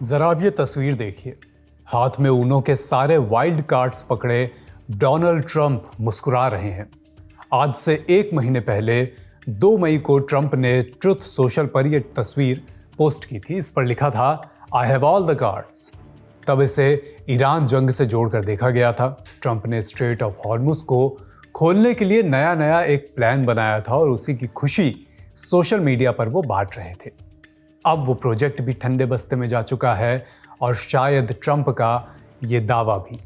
जरा अब ये तस्वीर देखिए। हाथ में ऊनो के सारे वाइल्ड कार्ड्स पकड़े डोनाल्ड ट्रंप मुस्कुरा रहे हैं। आज से 1 महीने पहले 2 मई को ट्रंप ने ट्रुथ सोशल पर यह तस्वीर पोस्ट की थी। इस पर लिखा था, I have all the cards. तब इसे ईरान जंग से जोड़कर देखा गया था। ट्रंप ने स्ट्रेट ऑफ हॉर्मुज को खोलने के लिए नया एक प्लान बनाया था और उसी की खुशी सोशल मीडिया पर वो बांट रहे थे। अब वो प्रोजेक्ट भी ठंडे बस्ते में जा चुका है और शायद ट्रंप का ये दावा भी।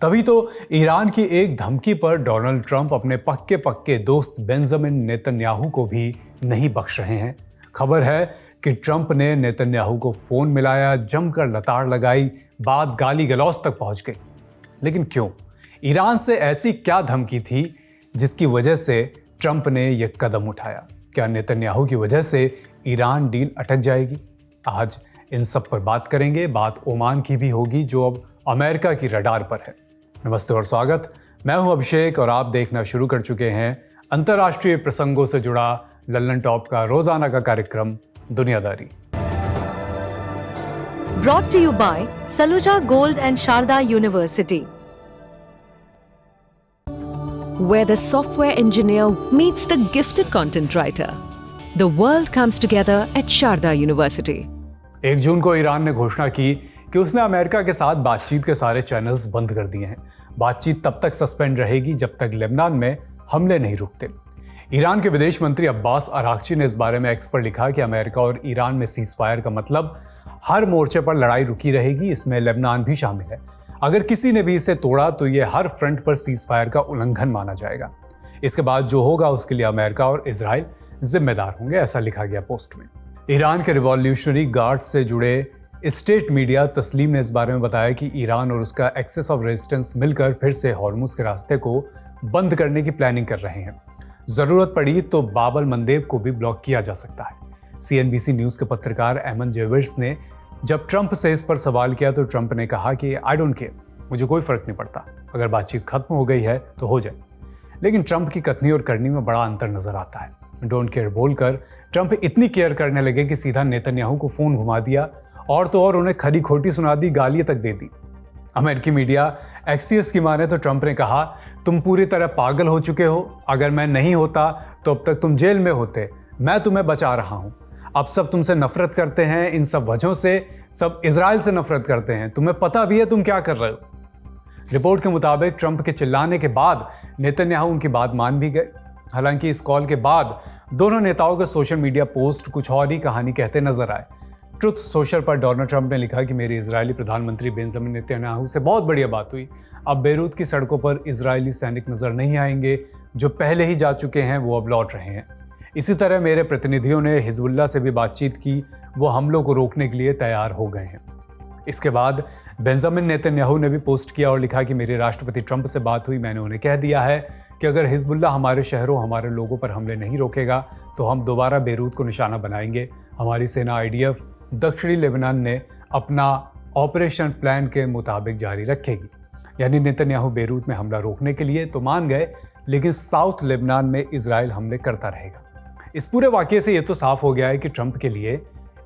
तभी तो ईरान की एक धमकी पर डोनाल्ड ट्रंप अपने पक्के दोस्त बेंजामिन नेतन्याहू को भी नहीं बख्श रहे हैं। खबर है कि ट्रंप ने नेतन्याहू को फोन मिलाया, जमकर लताड़ लगाई, बात गाली गलौज तक पहुंच गई। लेकिन क्यों? ईरान से ऐसी क्या धमकी थी जिसकी वजह से ट्रंप ने यह कदम उठाया? क्या नेतन्याहू की वजह से ईरान डील अटक जाएगी? आज इन सब पर बात करेंगे। बात ओमान की भी होगी जो अब अमेरिका की रडार पर है। नमस्ते और स्वागत। मैं हूं अभिषेक और आप देखना शुरू कर चुके हैं अंतर्राष्ट्रीय प्रसंगों से जुड़ा लल्लन टॉप का रोजाना का कार्यक्रम दुनियादारी। Brought to you by Saluja Gold and Sharda University, where the software engineer meets the gifted content writer. The world comes together at Sharda University. 1 जून को ईरान ने घोषणा की कि उसने अमेरिका के साथ बातचीत के सारे चैनल्स बंद कर दिए हैं। बातचीत तब तक सस्पेंड रहेगी जब तक लेबनान में हमले नहीं रुकते। ईरान के विदेश मंत्री अब्बास अरागची ने इस बारे में एक्स पर लिखा कि अमेरिका और ईरान में सीज फायर का मतलब हर मोर्चे पर लड़ाई रुकी रहेगी, इसमें लेबनान भी शामिल है। अगर किसी ने भी इसे तोड़ा तो यह हर फ्रंट पर सीज फायर का उल्लंघन माना जाएगा। इसके बाद जो होगा उसके लिए अमेरिका और इजराइल जिम्मेदार होंगे, ऐसा लिखा गया पोस्ट में। ईरान के रिवॉल्यूशनरी गार्ड से जुड़े स्टेट मीडिया तस्लीम ने इस बारे में बताया कि ईरान और उसका एक्सेस ऑफ रेजिस्टेंस मिलकर फिर से हॉर्मुज के रास्ते को बंद करने की प्लानिंग कर रहे हैं। जरूरत पड़ी तो बाब अल मंदेब को भी ब्लॉक किया जा सकता है। CNBC न्यूज के पत्रकार एमन जेविर्स ने जब ट्रंप से इस पर सवाल किया तो ट्रंप ने कहा कि आई डोंट केयर, मुझे कोई फर्क नहीं पड़ता, अगर बातचीत खत्म हो गई है तो हो जाए। लेकिन ट्रंप की कथनी और करनी में बड़ा अंतर नजर आता है। डोंट केयर बोलकर ट्रंप इतनी केयर करने लगे कि सीधा नेतन्याहू को फोन घुमा दिया और तो और उन्हें खरी खोटी सुना दी, गालियां तक दे दी। अमेरिकी मीडिया एक्सियस की माने तो ट्रंप ने कहा, तुम पूरी तरह पागल हो चुके हो, अगर मैं नहीं होता तो अब तक तुम जेल में होते, मैं तुम्हें बचा रहा हूं। अब सब तुमसे नफरत करते हैं, इन सब वजहों से सब इजराइल से नफरत करते हैं, तुम्हें पता भी है तुम क्या कर रहे हो। रिपोर्ट के मुताबिक ट्रंप के चिल्लाने के बाद नेतन्याहू उनकी बात मान भी गए। हालांकि इस कॉल के बाद दोनों नेताओं के सोशल मीडिया पोस्ट कुछ और ही कहानी कहते नजर आए। ट्रुथ सोशल पर डोनाल्ड ट्रंप ने लिखा कि मेरे इजरायली प्रधानमंत्री बेंजामिन नेतन्याहू से बहुत बढ़िया बात हुई। अब बेरूत की सड़कों पर इजरायली सैनिक नजर नहीं आएंगे, जो पहले ही जा चुके हैं वो अब लौट रहे हैं। इसी तरह मेरे प्रतिनिधियों ने हिजबुल्लाह से भी बातचीत की, वो हमलों को रोकने के लिए तैयार हो गए हैं। इसके बाद बेंजामिन नेतन्याहू ने भी पोस्ट किया और लिखा कि मेरे राष्ट्रपति ट्रंप से बात हुई, मैंने उन्हें कह दिया है कि अगर हिजबुल्लाह हमारे शहरों, हमारे लोगों पर हमले नहीं रोकेगा तो हम दोबारा बेरूत को निशाना बनाएंगे। हमारी सेना IDF दक्षिणी लेबनान ने अपना ऑपरेशन प्लान के मुताबिक जारी रखेगी। यानी नेतन्याहू बेरूत में हमला रोकने के लिए तो मान गए, लेकिन साउथ लेबनान में इजराइल हमले करता रहेगा। इस पूरे वाकये से यह तो साफ हो गया है कि ट्रंप के लिए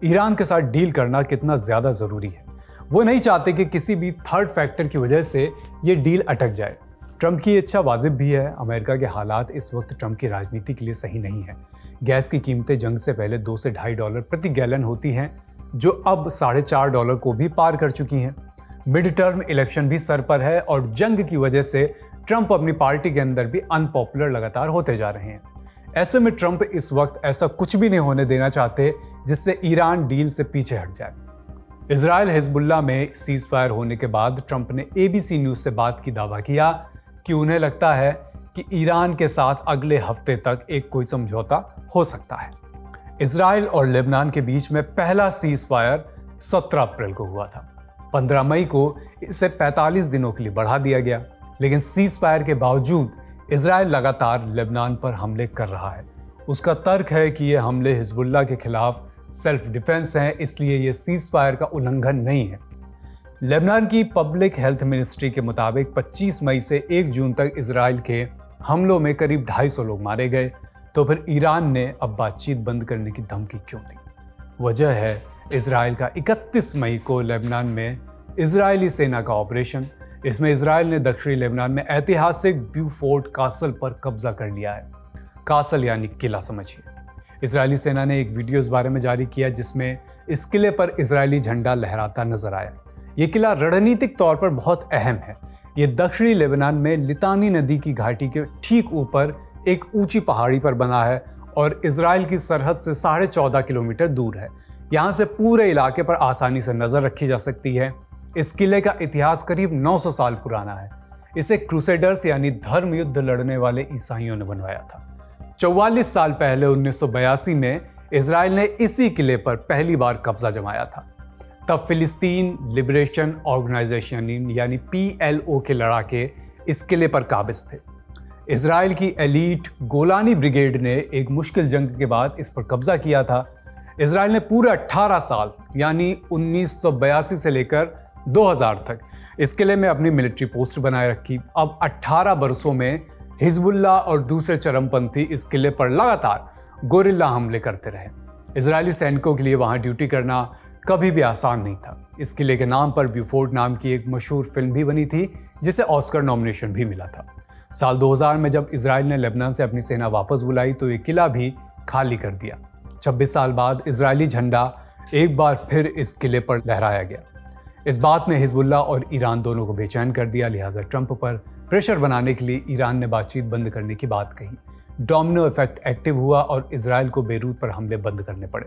ईरान के साथ डील करना कितना ज्यादा जरूरी है। वो नहीं चाहते कि किसी भी थर्ड फैक्टर की वजह से ये डील अटक जाए। ट्रंप की इच्छा वाजिब भी है। अमेरिका के हालात इस वक्त ट्रंप की राजनीति के लिए सही नहीं है। गैस की कीमतें जंग से पहले $2 से $2.5 प्रति गैलन होती हैं, जो अब $4.5 को भी पार कर चुकी हैं। मिड टर्म इलेक्शन भी सर पर है और जंग की वजह से ट्रंप अपनी पार्टी के अंदर भी अनपॉपुलर लगातार होते जा रहे हैं। ऐसे में ट्रंप इस वक्त ऐसा कुछ भी नहीं होने देना चाहते जिससे ईरान डील से पीछे हट जाए। इजराइल हिजबुल्लाह में सीज फायर होने के बाद ट्रंप ने ABC न्यूज से बात की दावा किया कि उन्हें लगता है कि ईरान के साथ अगले हफ्ते तक एक कोई समझौता हो सकता है। इजराइल और लेबनान के बीच में पहला सीज फायर 17 अप्रैल को हुआ था। 15 मई को इसे 45 दिनों के लिए बढ़ा दिया गया, लेकिन सीज फायर के बावजूद इजराइल लगातार लेबनान पर हमले कर रहा है। उसका तर्क है कि ये हमले हिजबुल्लाह के खिलाफ सेल्फ डिफेंस हैं, इसलिए ये सीज फायर का उल्लंघन नहीं है। लेबनान की पब्लिक हेल्थ मिनिस्ट्री के मुताबिक 25 मई से 1 जून तक इजराइल के हमलों में करीब 250 लोग मारे गए। तो फिर ईरान ने अब बातचीत बंद करने की धमकी क्यों दी? वजह है इसराइल का 31 मई को लेबनान में इजरायली सेना का ऑपरेशन। इसमें इसराइल ने दक्षिणी लेबनान में ऐतिहासिक ब्यूफोर्ट कासल पर कब्जा कर लिया है। कासल यानी किला समझिए। इजरायली सेना ने एक वीडियो इस बारे में जारी किया जिसमें इस किले पर इजरायली झंडा लहराता नजर आया। ये किला रणनीतिक तौर पर बहुत अहम है। ये दक्षिणी लेबनान में लितानी नदी की घाटी के ठीक ऊपर एक ऊंची पहाड़ी पर बना है और इजराइल की सरहद से 14.5 किलोमीटर दूर है। यहाँ से पूरे इलाके पर आसानी से नजर रखी जा सकती है। इस किले का इतिहास करीब 900 साल पुराना है। इसे क्रूसेडर्स यानी धर्म युद्ध लड़ने वाले ईसाइयों ने बनवाया था। 44 साल पहले 1982 में इजराइल ने इसी किले पर पहली बार कब्जा जमाया था। तब फिलिस्तीन लिबरेशन ऑर्गेनाइजेशन यानी PLO के लड़ाके इस किले पर काबिज थे। इजराइल की एलीट गोलानी ब्रिगेड ने एक मुश्किल जंग के बाद इस पर कब्जा किया था। इजराइल ने पूरे 18 साल यानी 1982 से लेकर 2000 तक इस किले में अपनी मिलिट्री पोस्ट बनाए रखी। अब 18 बरसों में हिजबुल्लाह और दूसरे चरमपंथी इस किले पर लगातार गोरिल्ला हमले करते रहे। इजरायली सैनिकों के लिए वहां ड्यूटी करना कभी भी आसान नहीं था। इस किले के नाम पर ब्यूफोर्ट नाम की एक मशहूर फिल्म भी बनी थी जिसे ऑस्कर नॉमिनेशन भी मिला था। साल 2000 में जब इजराइल ने लेबनान से अपनी सेना वापस बुलाई तो ये किला भी खाली कर दिया। 26 साल बाद इजरायली झंडा एक बार फिर इस किले पर लहराया गया। इस बात ने हिजबुल्लाह और ईरान दोनों को बेचैन कर दिया। लिहाजा ट्रंप पर प्रेशर बनाने के लिए ईरान ने बातचीत बंद करने की बात कही। डोमिनो इफेक्ट एक्टिव हुआ और इजराइल को बेरूत पर हमले बंद करने पड़े।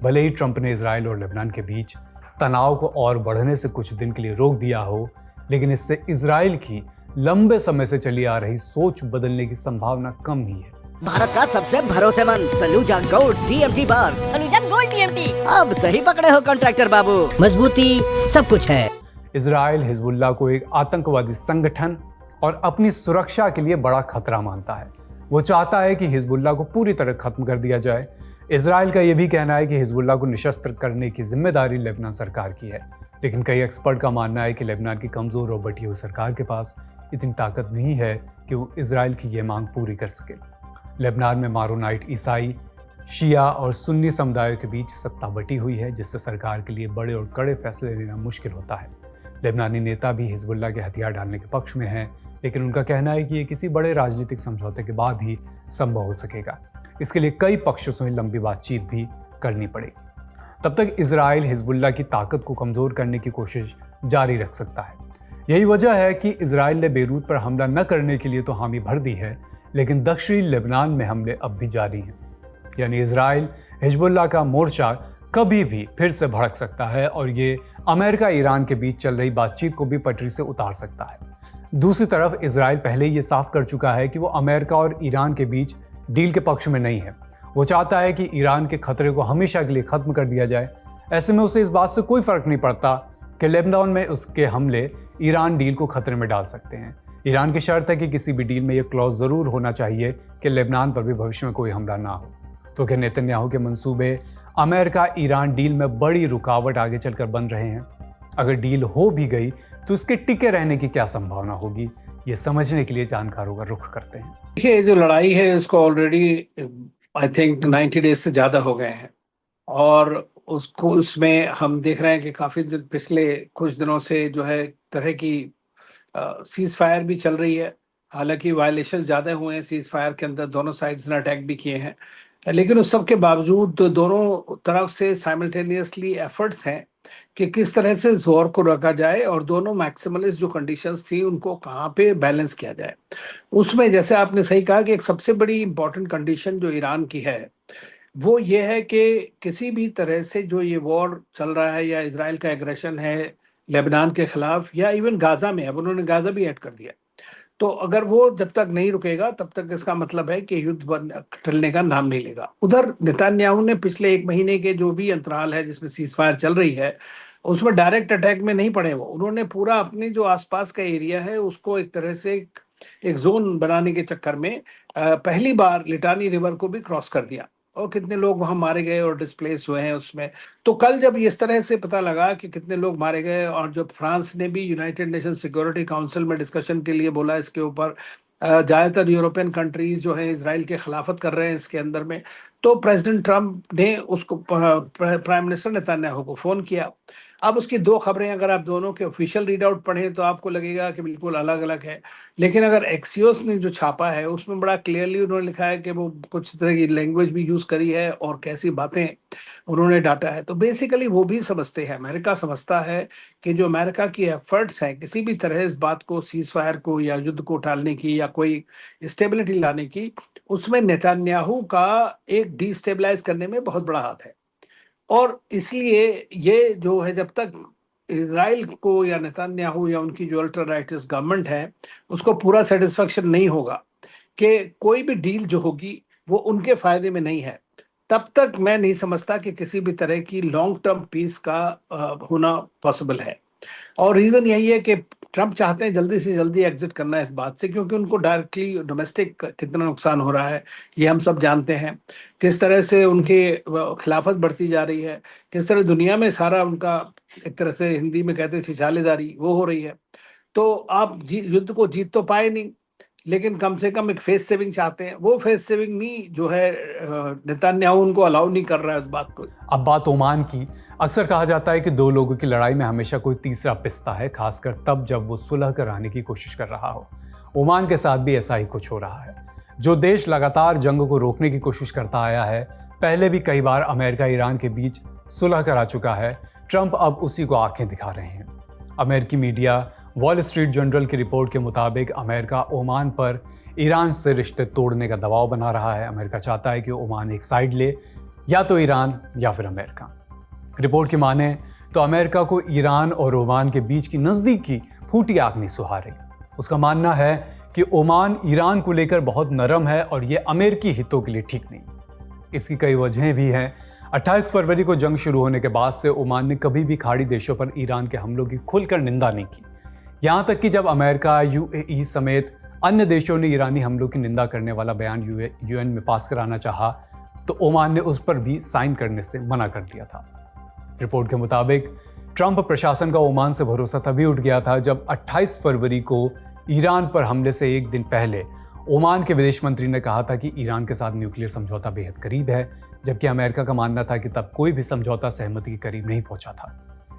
भले ही ट्रंप ने इजराइल और लेबनान के बीच तनाव को और बढ़ने से कुछ दिन के लिए रोक दिया हो, लेकिन इससे इजराइल की लंबे समय से चली आ रही सोच बदलने की संभावना कम ही है। भारत का सबसे भरोसेमंद Saluja gold TMT bars. Saluja gold TMT। अब सही पकड़े हो कॉन्ट्रैक्टर बाबू, मजबूती सब कुछ है। इजराइल हिजबुल्लाह को एक आतंकवादी संगठन और अपनी सुरक्षा के लिए बड़ा खतरा मानता है। वो चाहता है कि हिजबुल्लाह को पूरी तरह खत्म कर दिया जाए। इजराइल का यह भी कहना है कि हिजबुल्लाह को निशस्त्र करने की जिम्मेदारी लेबनान सरकार की है, लेकिन कई एक्सपर्ट का मानना है कि लेबनान की कमजोर और बटी हुई सरकार के पास इतनी ताकत नहीं है कि वो इजराइल की यह मांग पूरी कर सके। लेबनान में मारोनाइट ईसाई, शिया और सुन्नी समुदायों के बीच सत्ता बटी हुई है, जिससे सरकार के लिए बड़े और कड़े फैसले लेना मुश्किल होता है। लेबनानी नेता भी हिजबुल्लाह के हथियार डालने के पक्ष में हैं, लेकिन उनका कहना है कि ये किसी बड़े राजनीतिक समझौते के बाद ही संभव हो सकेगा। इसके लिए कई पक्षों से लंबी बातचीत भी करनी पड़ेगी। तब तक इजराइल हिजबुल्लाह की ताकत को कमजोर करने की कोशिश जारी रख सकता है। यही वजह है कि इजराइल ने बेरूत पर हमला न करने के लिए तो हामी भर दी है, लेकिन दक्षिणी लेबनान में हमले अब भी जारी हैं। यानी इजराइल हिजबुल्लाह का मोर्चा कभी भी फिर से भड़क सकता है और ये अमेरिका ईरान के बीच चल रही बातचीत को भी पटरी से उतार सकता है। दूसरी तरफ इजराइल पहले ही ये साफ कर चुका है कि वो अमेरिका और ईरान के बीच डील के पक्ष में नहीं है। वो चाहता है कि ईरान के खतरे को हमेशा के लिए खत्म कर दिया जाए। ऐसे में उसे इस बात से कोई फर्क नहीं पड़ता कि लेबनान में उसके हमले ईरान डील को खतरे में डाल सकते हैं। ईरान की शर्त है कि किसी भी डील में यह क्लॉज जरूर होना चाहिए कि लेबनान पर भी भविष्य में कोई हमला ना हो। तो क्या नेतन्याहू के मंसूबे अमेरिका ईरान डील में बड़ी रुकावट आगे चलकर बन रहे हैं? अगर डील हो भी गई तो इसके टिके रहने की क्या संभावना होगी, ये समझने के लिए जानकारों का रुख करते हैं। देखिए, जो लड़ाई है इसको ऑलरेडी आई थिंक 90 डेज से ज़्यादा हो गए हैं और उसको उसमें हम देख रहे हैं कि काफ़ी पिछले कुछ दिनों से जो है तरह की सीज फायर भी चल रही है। हालांकि वायलेशन ज़्यादा हुए हैं सीज फायर के अंदर, दोनों साइड्स ने अटैक भी किए हैं, लेकिन उस सब के बावजूद दोनों तरफ से साइमल्टेनियसली एफर्ट्स हैं कि किस तरह से इस वॉर को रोका जाए और दोनों मैक्सिमलिस्ट जो कंडीशंस थी उनको कहाँ पे बैलेंस किया जाए। उसमें जैसे आपने सही कहा कि एक सबसे बड़ी इंपॉर्टेंट कंडीशन जो ईरान की है वो ये है कि किसी भी तरह से जो ये वॉर चल रहा है या इजराइल का एग्रेशन है लेबनान के खिलाफ या इवन गाजा में, अब उन्होंने गाजा भी ऐड कर दिया, तो अगर वो जब तक नहीं रुकेगा तब तक इसका मतलब है कि युद्ध टलने का नाम नहीं लेगा। उधर नेतन्याहू ने पिछले 1 महीने के जो भी अंतराल है जिसमें सीज फायर चल रही है उसमें डायरेक्ट अटैक में नहीं पड़े। वो उन्होंने पूरा अपने जो आसपास का एरिया है उसको एक तरह से एक जोन बनाने के चक्कर में पहली बार लिटानी रिवर को भी क्रॉस कर दिया और कितने लोग वहां मारे गए और डिस्प्लेस हुए हैं उसमें। तो कल जब इस तरह से पता लगा कि कितने लोग मारे गए और जब फ्रांस ने भी यूनाइटेड नेशन सिक्योरिटी काउंसिल में डिस्कशन के लिए बोला इसके ऊपर ज़्यादातर यूरोपियन कंट्रीज जो है इसराइल के खिलाफत कर रहे हैं इसके अंदर में। तो प्रेसिडेंट ट्रम्प ने उसको प्राइम मिनिस्टर नेतन्याहू को फ़ोन किया। अब उसकी दो खबरें अगर आप दोनों के ऑफिशियल रीड आउट पढ़ें तो आपको लगेगा कि बिल्कुल अलग अलग है, लेकिन अगर एक्सियोस ने जो छापा है उसमें बड़ा क्लियरली उन्होंने लिखा है कि वो कुछ तरह की लैंग्वेज भी यूज़ करी है और कैसी बातें उन्होंने डाटा है। तो बेसिकली वो भी समझते हैं, अमेरिका समझता है कि जो अमेरिका की एफर्ट्स हैं किसी भी तरह इस बात को, सीज फायर को या युद्ध को टालने की या कोई स्टेबिलिटी लाने की, उसमें नेतन्याहू का एक डिस्टेबलाइज करने में बहुत बड़ा हाथ है। और इसलिए ये जो है जब तक इजराइल को या नेतन्याहू या उनकी जो अल्ट्रा राइटिस्ट गवर्नमेंट है उसको पूरा सेटिस्फेक्शन नहीं होगा कि कोई भी डील जो होगी वो उनके फायदे में नहीं है, तब तक मैं नहीं समझता कि किसी भी तरह की लॉन्ग टर्म पीस का होना पॉसिबल है। और रीजन यही है कि ट्रम्प चाहते हैं जल्दी से जल्दी एग्जिट करना इस बात से, क्योंकि उनको डायरेक्टली डोमेस्टिक कितना नुकसान हो रहा है ये हम सब जानते हैं। किस तरह से उनके खिलाफत बढ़ती जा रही है, किस तरह दुनिया में सारा उनका एक तरह से हिंदी में कहते हैं छिछालेदारी वो हो रही है। तो आप युद्ध को जीत तो पाए नहीं, लेकिन कम से कम एक फेस सेविंग चाहते हैं। वो फेस सेविंग नहीं जो है नेतन्याहू उनको अलाउ नहीं कर रहा है इस बात को। अब बात ओमान की। अक्सर कहा जाता है कि दो लोगों की लड़ाई में हमेशा कोई तीसरा पिसता है, खासकर तब जब वो सुलह कराने की कोशिश कर रहा हो। ओमान के साथ भी ऐसा ही कुछ हो रहा है। जो देश लगातार जंग को रोकने की कोशिश करता आया है, पहले भी कई बार अमेरिका ईरान के बीच सुलह करा चुका है, ट्रंप अब उसी को आंखें दिखा रहे हैं। अमेरिकी मीडिया वॉल स्ट्रीट जर्नल की रिपोर्ट के मुताबिक अमेरिका ओमान पर ईरान से रिश्ते तोड़ने का दबाव बना रहा है। अमेरिका चाहता है कि ओमान एक साइड ले, या तो ईरान या फिर अमेरिका। रिपोर्ट की माने तो अमेरिका को ईरान और ओमान के बीच की नज़दीकी फूटी आग नहीं सुहा रही। उसका मानना है कि ओमान ईरान को लेकर बहुत नरम है और ये अमेरिकी हितों के लिए ठीक नहीं। इसकी कई वजहें भी हैं। 28 फरवरी को जंग शुरू होने के बाद से ओमान ने कभी भी खाड़ी देशों पर ईरान के हमलों की खुलकर निंदा नहीं की। यहाँ तक कि जब अमेरिका, यूएई समेत अन्य देशों ने ईरानी हमलों की निंदा करने वाला बयान यूएन में पास कराना चाहा तो ओमान ने उस पर भी साइन करने से मना कर दिया था। रिपोर्ट के मुताबिक ट्रंप प्रशासन का ओमान से भरोसा तभी उठ गया था जब 28 फरवरी को ईरान पर हमले से एक दिन पहले ओमान के विदेश मंत्री ने कहा था कि ईरान के साथ न्यूक्लियर समझौता बेहद करीब है, जबकि अमेरिका का मानना था कि तब कोई भी समझौता सहमति के करीब नहीं पहुंचा था।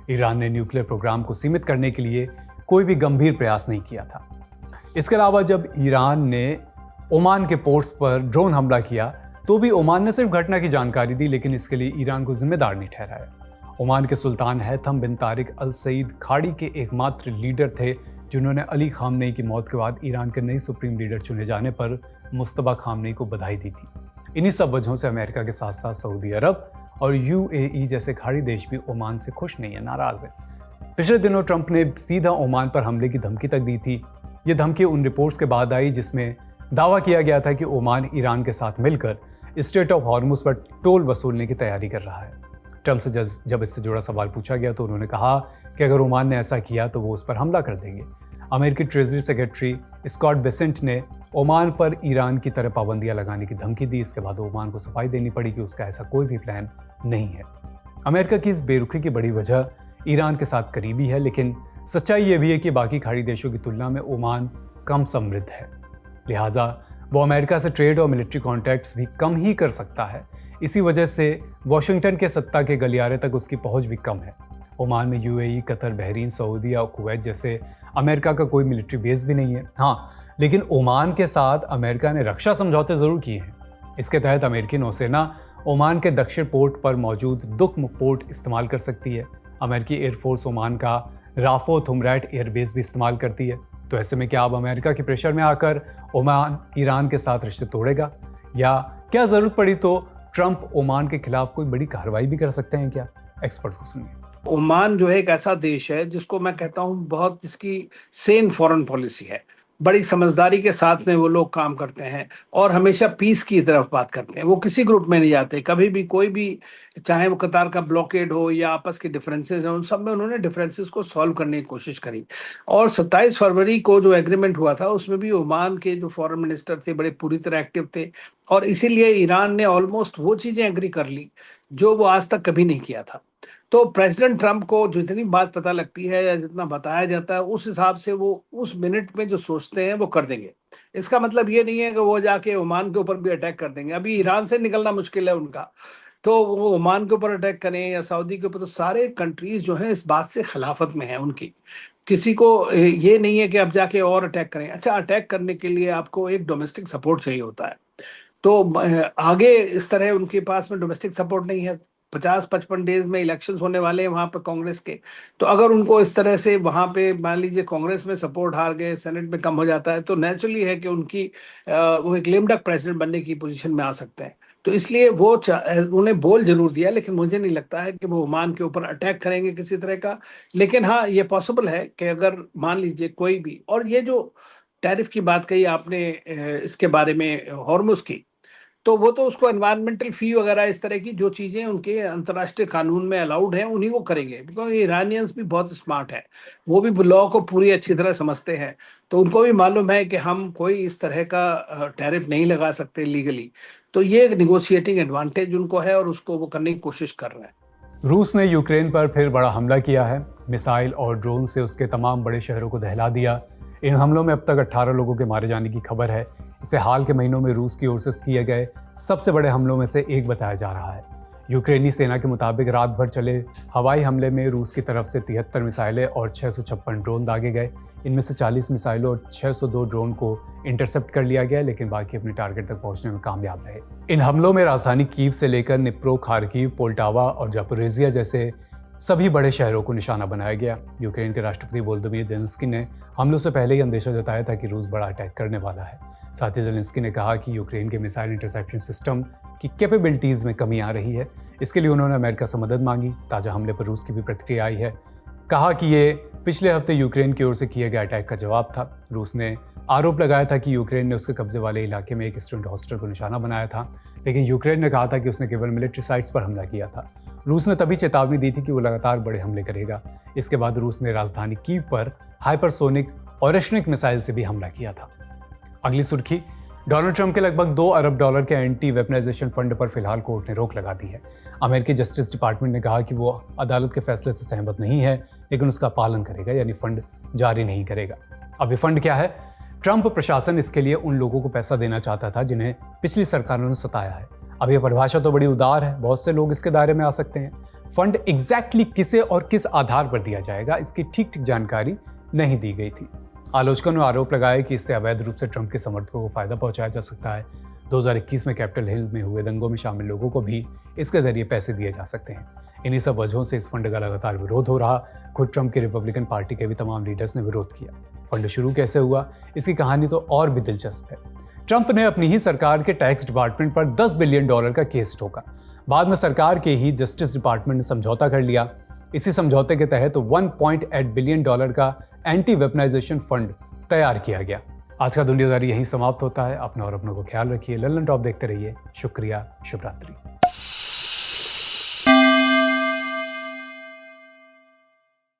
ईरान ने न्यूक्लियर प्रोग्राम को सीमित करने के लिए कोई भी गंभीर प्रयास नहीं किया था। इसके अलावा जब ईरान ने ओमान के पोर्ट्स पर ड्रोन हमला किया तो भी ओमान ने सिर्फ घटना की जानकारी दी, लेकिन इसके लिए ईरान को जिम्मेदार नहीं ठहराया। ओमान के सुल्तान हैथम बिन तारिक अल सईद खाड़ी के एकमात्र लीडर थे जिन्होंने अली खामनेई की मौत के बाद ईरान के नए सुप्रीम लीडर चुने जाने पर मुस्तबा खामनेई को बधाई दी थी। इन्हीं सब वजहों से अमेरिका के साथ साथ सऊदी अरब और यूएई जैसे खाड़ी देश भी ओमान से खुश नहीं है, नाराज है। पिछले दिनों ट्रंप ने सीधा ओमान पर हमले की धमकी तक दी थी। ये धमकी उन रिपोर्ट्स के बाद आई जिसमें दावा किया गया था कि ओमान ईरान के साथ मिलकर स्ट्रेट ऑफ हॉर्मुज पर टोल वसूलने की तैयारी कर रहा है। ट्रंप से जब इससे जुड़ा सवाल पूछा गया तो उन्होंने कहा कि अगर ओमान ने ऐसा किया तो वो उस पर हमला कर देंगे। अमेरिकी ट्रेजरी सेक्रेटरी स्कॉट बेसेंट ने ओमान पर ईरान की तरह पाबंदियां लगाने की धमकी दी। इसके बाद ओमान को सफाई देनी पड़ी कि उसका ऐसा कोई भी प्लान नहीं है। अमेरिका की इस बेरुखी की बड़ी वजह ईरान के साथ करीबी है, लेकिन सच्चाई ये भी है कि बाकी खाड़ी देशों की तुलना में ओमान कम समृद्ध है, लिहाजा वो अमेरिका से ट्रेड और मिलिट्री कॉन्टैक्ट्स भी कम ही कर सकता है। इसी वजह से वॉशिंगटन के सत्ता के गलियारे तक उसकी पहुंच भी कम है। ओमान में यूएई, कतर, बहरीन, सऊदी और कुवैत जैसे अमेरिका का कोई मिलिट्री बेस भी नहीं है। हाँ, लेकिन ओमान के साथ अमेरिका ने रक्षा समझौते ज़रूर किए हैं। इसके तहत अमेरिकी नौसेना ओमान के दक्षिण पोर्ट पर मौजूद दुक्म पोर्ट इस्तेमाल कर सकती है। अमेरिकी एयरफोर्स ओमान का राफो थुमरैट एयरबेस भी इस्तेमाल करती है। तो ऐसे में क्या अब अमेरिका के प्रेशर में आकर ओमान ईरान के साथ रिश्ते तोड़ेगा, या क्या ज़रूरत पड़ी तो ट्रंप ओमान के खिलाफ कोई बड़ी कार्रवाई भी कर सकते हैं क्या? एक्सपर्ट्स को सुनिए। ओमान जो है एक ऐसा देश है जिसको मैं कहता हूँ बहुत जिसकी सेन फॉरेन पॉलिसी है, बड़ी समझदारी के साथ में वो लोग काम करते हैं और हमेशा पीस की तरफ बात करते हैं। वो किसी ग्रुप में नहीं जाते कभी भी, कोई भी, चाहे वो कतार का ब्लॉकेड हो या आपस के डिफरेंसेस हैं, उन सब में उन्होंने डिफरेंसेस को सॉल्व करने की कोशिश करी। और 27 फरवरी को जो एग्रीमेंट हुआ था उसमें भी ओमान के जो फॉरेन मिनिस्टर थे बड़े पूरी तरह एक्टिव थे, और इसीलिए ईरान ने ऑलमोस्ट वो चीजें एग्री कर ली जो वो आज तक कभी नहीं किया था। तो प्रेसिडेंट ट्रंप को जितनी बात पता लगती है या जितना बताया जाता है उस हिसाब से वो उस मिनट में जो सोचते हैं वो कर देंगे। इसका मतलब ये नहीं है कि वो जाके ओमान के ऊपर भी अटैक कर देंगे। अभी ईरान से निकलना मुश्किल है उनका, तो वो ओमान के ऊपर अटैक करें या सऊदी के ऊपर, तो सारे कंट्रीज जो हैं इस बात से खिलाफत में है उनकी। किसी को ये नहीं है कि अब जाके और अटैक करें। अच्छा, अटैक करने के लिए आपको एक डोमेस्टिक सपोर्ट चाहिए होता है, तो आगे इस तरह उनके पास में डोमेस्टिक सपोर्ट नहीं है। 50-55 डेज में इलेक्शंस होने वाले हैं वहां पर कांग्रेस के, तो अगर उनको इस तरह से वहां पे मान लीजिए कांग्रेस में सपोर्ट हार गए, सेनेट में कम हो जाता है, तो नेचुरली है कि उनकी वो एक लेम डक प्रेसिडेंट बनने की पोजीशन में आ सकते हैं। तो इसलिए वो उन्हें बोल जरूर दिया, लेकिन मुझे नहीं लगता है कि वो ओमान के ऊपर अटैक करेंगे किसी तरह का। लेकिन हाँ, ये पॉसिबल है कि अगर मान लीजिए कोई भी, और ये जो टैरिफ की बात कही आपने इसके बारे में हॉर्मुज की, तो वो तो उसको एनवायरमेंटल फी वगैरह इस तरह की जो चीजें उनके अंतर्राष्ट्रीय कानून में अलाउड हैं उन्हीं को करेंगे, बिकॉज ईरानियंस भी बहुत स्मार्ट है, वो भी लॉ को पूरी अच्छी तरह समझते हैं। तो उनको भी मालूम है कि हम कोई इस तरह का टैरिफ नहीं लगा सकते लीगली। तो ये एक निगोशिएटिंग एडवांटेज उनको है और उसको वो करने की कोशिश कर रहे हैं। रूस ने यूक्रेन पर फिर बड़ा हमला किया है। मिसाइल और ड्रोन से उसके तमाम बड़े शहरों को दहला दिया। इन हमलों में अब तक 18 लोगों के मारे जाने की खबर है। इसे हाल के महीनों में रूस की ओर से किए गए सबसे बड़े हमलों में से एक बताया जा रहा है। यूक्रेनी सेना के मुताबिक रात भर चले हवाई हमले में रूस की तरफ से 73 मिसाइलें और 656 ड्रोन दागे गए। इनमें से 40 मिसाइलों और 602 ड्रोन को इंटरसेप्ट कर लिया गया, लेकिन बाकी अपने टारगेट तक पहुंचने में कामयाब रहे। इन हमलों में राजधानी कीव से लेकर निप्रो, खार्किव, पोल्टावा और जापोरेजिया जैसे सभी बड़े शहरों को निशाना बनाया गया। यूक्रेन के राष्ट्रपति वोलोदिमीर ज़ेलेंस्की ने हमलों से पहले ही अंदेशा जताया था कि रूस बड़ा अटैक करने वाला है। साथ ही ज़ेलेंस्की ने कहा कि यूक्रेन के मिसाइल इंटरसेप्शन सिस्टम की कैपेबिलिटीज़ में कमी आ रही है। इसके लिए उन्होंने अमेरिका से मदद मांगी। ताज़ा हमले पर रूस की भी प्रतिक्रिया आई है। कहा कि ये पिछले हफ्ते यूक्रेन की ओर से किए गए अटैक का जवाब था। रूस ने आरोप लगाया था कि यूक्रेन ने उसके कब्जे वाले इलाके में एक स्टूडेंट हॉस्टल को निशाना बनाया था, लेकिन यूक्रेन ने कहा था कि उसने केवल मिलिट्री साइट्स पर हमला किया था। रूस ने तभी चेतावनी दी थी कि वो लगातार बड़े हमले करेगा। इसके बाद रूस ने राजधानी कीव पर हाइपरसोनिक ऑरेशनिक मिसाइल से भी हमला किया था। अगली सुर्खी, डोनाल्ड ट्रंप के लगभग $2 अरब के एंटी वेपनाइजेशन फंड पर फिलहाल कोर्ट ने रोक लगा दी है। अमेरिकी जस्टिस डिपार्टमेंट ने कहा कि वो अदालत के फैसले से सहमत नहीं है, लेकिन उसका पालन करेगा, यानी फंड जारी नहीं करेगा। अब ये फंड क्या है? ट्रंप प्रशासन इसके लिए उन लोगों को पैसा देना चाहता था जिन्हें पिछली सरकारों ने सताया है। अब यह परिभाषा तो बड़ी उदार है, बहुत से लोग इसके दायरे में आ सकते हैं। फंड एग्जैक्टली किसे और किस आधार पर दिया जाएगा, इसकी ठीक जानकारी नहीं दी गई थी। आलोचकों ने आरोप लगाया कि इससे अवैध रूप से ट्रंप के समर्थकों को फायदा पहुंचाया जा सकता है। 2021 में कैपिटल हिल में हुए दंगों में शामिल लोगों को भी इसके जरिए पैसे दिए जा सकते हैं। इन्हीं सब वजहों से इस फंड का लगातार विरोध हो रहा। खुद ट्रंप की रिपब्लिकन पार्टी के भी तमाम लीडर्स ने विरोध किया। फंड शुरू कैसे हुआ, इसकी कहानी तो और भी दिलचस्प है। ट्रंप ने अपनी ही सरकार के टैक्स डिपार्टमेंट पर $10 बिलियन का केस ठोका। बाद में सरकार के ही जस्टिस डिपार्टमेंट ने समझौता कर लिया। इसी समझौते के तहत $1.8 बिलियन का एंटी वेपनाइजेशन फंड तैयार किया गया। आज का दुनियादारी यहीं समाप्त होता है। अपना और अपनों को ख्याल रखिए। लल्लन टॉप देखते रहिए। शुक्रिया। शुभ रात्रि।